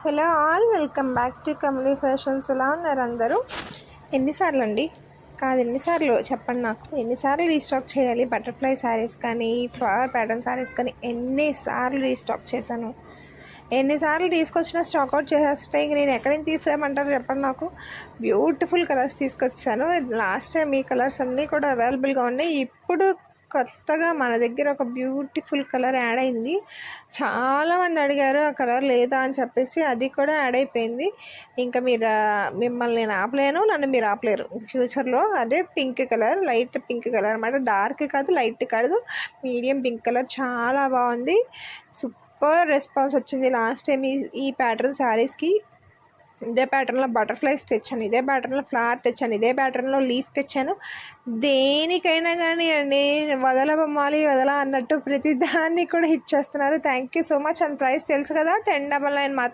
Hello all, welcome back to Kamali fashions. ఎలా ఉన్నారు అందరూ? ఎన్నిసార్లు అండి, కాదు ఎన్నిసార్లు చెప్పండి నాకు, ఎన్నిసార్లు రీస్టాక్ చేయాలి? బటర్ఫ్లై శారీస్ కానీ ఫ్లవర్ ప్యాటర్న్ శారీస్ కానీ ఎన్నిసార్లు రీస్టాక్ చేశాను? ఎన్నిసార్లు తీసుకొచ్చినా స్టాక్అవుట్ చేసేస్తే ఇంక నేను ఎక్కడి నుంచి తీసేయమంటారు చెప్పండి నాకు. బ్యూటిఫుల్ కలర్స్ తీసుకొచ్చాను. లాస్ట్ టైం ఈ కలర్స్ అన్నీ కూడా అవైలబుల్గా ఉన్నాయి. ఇప్పుడు కొత్తగా మన దగ్గర ఒక బ్యూటిఫుల్ కలర్ యాడ్ అయింది. చాలామంది అడిగారు ఆ కలర్ లేదా అని చెప్పేసి, అది కూడా యాడ్ అయిపోయింది. ఇంకా మిమ్మల్ని నేను ఆపలేను, నన్ను మీరు ఆపలేరు ఫ్యూచర్లో. అదే pink colour, light pink colour అనమాట. డార్క్ కాదు, లైట్ కాదు, మీడియం పింక్ కలర్. చాలా బాగుంది, సూపర్ రెస్పాన్స్ వచ్చింది లాస్ట్ టైం ఈ ప్యాటర్న్ శారీస్కి. ఇదే ప్యాటర్న్లో బటర్ఫ్లైస్ తెచ్చాను, ఇదే ప్యాటర్న్లో ఫ్లవర్ తెచ్చాను, ఇదే ప్యాటర్న్లో లీఫ్ తెచ్చాను. దేనికైనా కానీ అండి, వదలబొమ్మాలి వదల అన్నట్టు ప్రతి దాన్ని కూడా హిట్ చేస్తున్నారు. Thank you so much. And price తెలుసు కదా, 1099 మాత్రం.